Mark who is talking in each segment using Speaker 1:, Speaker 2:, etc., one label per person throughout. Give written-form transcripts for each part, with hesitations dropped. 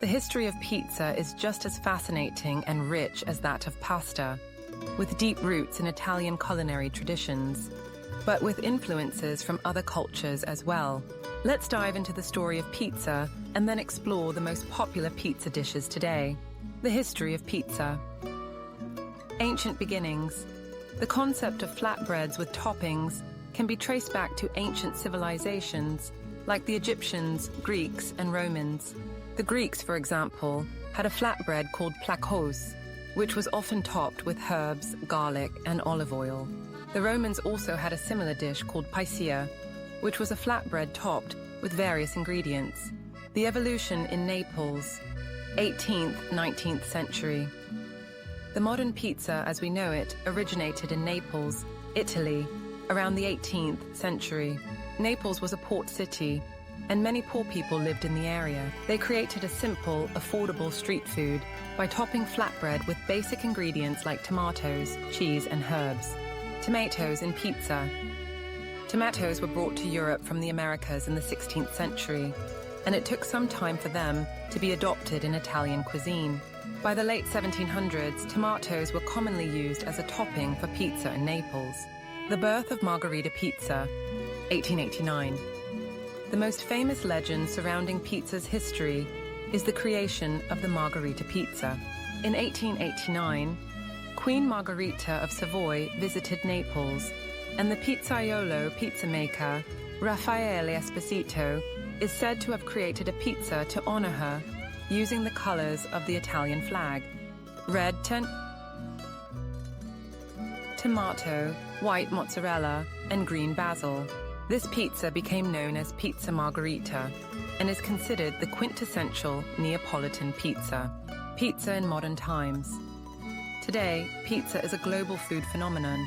Speaker 1: The history of pizza is just as fascinating and rich as that of pasta, with deep roots in Italian culinary traditions, but with influences from other cultures as well. Let's dive into the story of pizza and then explore the most popular pizza dishes today. The history of pizza. Ancient beginnings. The concept of flatbreads with toppings can be traced back to ancient civilizations like the Egyptians, Greeks, and Romans. The Greeks, for example, had a flatbread called plakous, which was often topped with herbs, garlic, and olive oil. The Romans also had a similar dish called picea, which was a flatbread topped with various ingredients. The evolution in Naples, 18th, 19th century. The modern pizza, as we know it, originated in Naples, Italy, around the 18th century. Naples was a port city, and many poor people lived in the area. They created a simple, affordable street food by topping flatbread with basic ingredients like tomatoes, cheese, and herbs. Tomatoes in pizza. Tomatoes were brought to Europe from the Americas in the 16th century, and it took some time for them to be adopted in Italian cuisine. By the late 1700s, tomatoes were commonly used as a topping for pizza in Naples. The birth of Margherita pizza, 1889. The most famous legend surrounding pizza's history is the creation of the Margherita pizza. In 1889, Queen Margherita of Savoy visited Naples, and the pizzaiolo pizza maker, Raffaele Esposito, is said to have created a pizza to honor her using the colors of the Italian flag: red tomato, white mozzarella, and green basil. This pizza became known as Pizza Margherita and is considered the quintessential Neapolitan pizza. Pizza in modern times. Today, pizza is a global food phenomenon,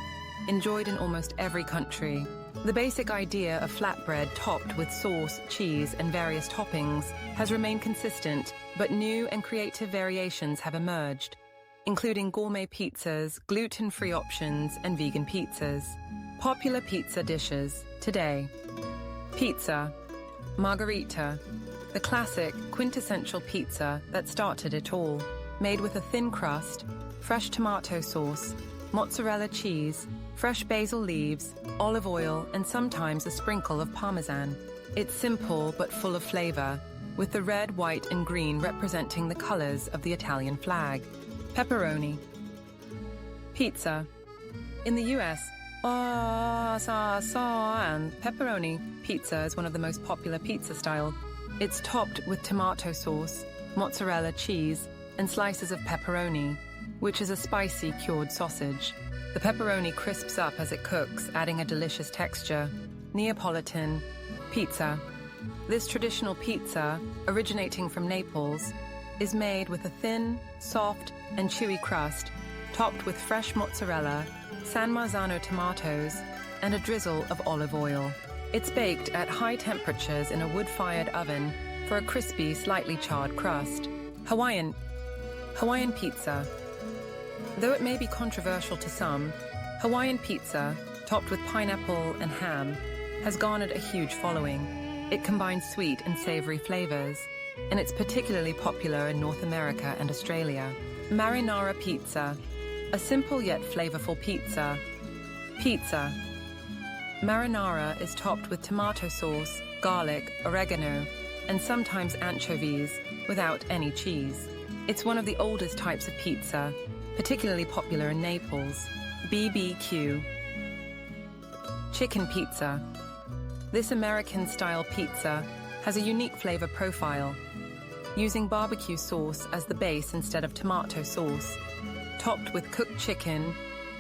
Speaker 1: enjoyed in almost every country. The basic idea of flatbread topped with sauce, cheese, and various toppings has remained consistent, but new and creative variations have emerged, including gourmet pizzas, gluten-free options, and vegan pizzas. Popular pizza dishes today. Pizza. Margherita, the classic, quintessential pizza that started it all. Made with a thin crust, fresh tomato sauce, mozzarella cheese, fresh basil leaves, olive oil, and sometimes a sprinkle of parmesan. It's simple but full of flavor, with the red, white, and green representing the colors of the Italian flag. Pepperoni. Pizza. In the US, and pepperoni pizza is one of the most popular pizza styles. It's topped with tomato sauce, mozzarella cheese, and slices of pepperoni, which is a spicy cured sausage. The pepperoni crisps up as it cooks, adding a delicious texture. Neapolitan pizza. This traditional pizza, originating from Naples, is made with a thin, soft, and chewy crust, topped with fresh mozzarella, San Marzano tomatoes, and a drizzle of olive oil. It's baked at high temperatures in a wood-fired oven for a crispy, slightly charred crust. Hawaiian pizza. Though it may be controversial to some, Hawaiian pizza, topped with pineapple and ham, has garnered a huge following. It combines sweet and savory flavors, and it's particularly popular in North America and Australia. Marinara pizza. A simple yet flavorful pizza. Pizza. Marinara is topped with tomato sauce, garlic, oregano, and sometimes anchovies, without any cheese. It's one of the oldest types of pizza, particularly popular in Naples. BBQ. Chicken pizza. This American-style pizza has a unique flavor profile, using barbecue sauce as the base instead of tomato sauce, topped with cooked chicken,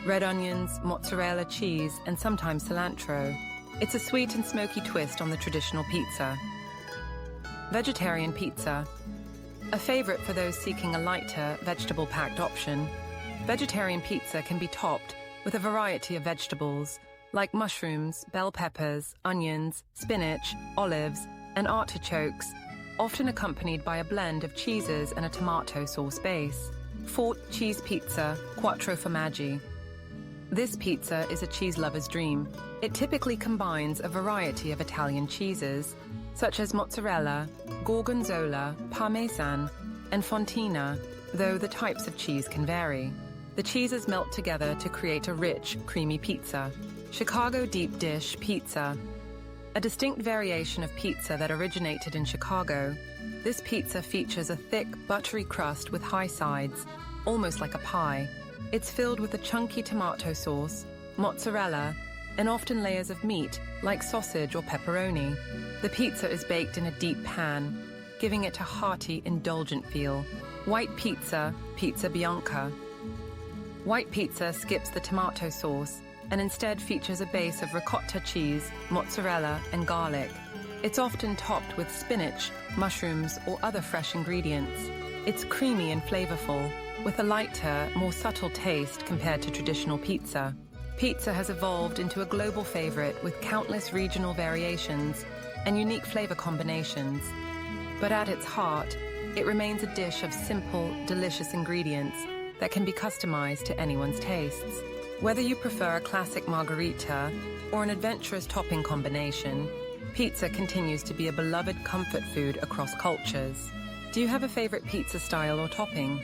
Speaker 1: red onions, mozzarella cheese, and sometimes cilantro. It's a sweet and smoky twist on the traditional pizza. Vegetarian pizza. A favorite for those seeking a lighter, vegetable-packed option. Vegetarian pizza can be topped with a variety of vegetables, like mushrooms, bell peppers, onions, spinach, olives, and artichokes, often accompanied by a blend of cheeses and a tomato sauce base. Fort cheese pizza, quattro formaggi. This pizza is a cheese lover's dream. It typically combines a variety of Italian cheeses, such as mozzarella, Gorgonzola, Parmesan, and Fontina, though the types of cheese can vary. The cheeses melt together to create a rich, creamy pizza. Chicago deep dish pizza. A distinct variation of pizza that originated in Chicago, this pizza features a thick, buttery crust with high sides, almost like a pie. It's filled with a chunky tomato sauce, mozzarella, and often layers of meat, like sausage or pepperoni. The pizza is baked in a deep pan, giving it a hearty, indulgent feel. White pizza, pizza bianca. White pizza skips the tomato sauce and instead features a base of ricotta cheese, mozzarella, and garlic. It's often topped with spinach, mushrooms, or other fresh ingredients. It's creamy and flavorful, with a lighter, more subtle taste compared to traditional pizza. Pizza has evolved into a global favorite with countless regional variations and unique flavor combinations. But at its heart, it remains a dish of simple, delicious ingredients that can be customized to anyone's tastes. Whether you prefer a classic margherita or an adventurous topping combination, pizza continues to be a beloved comfort food across cultures. Do you have a favorite pizza style or topping?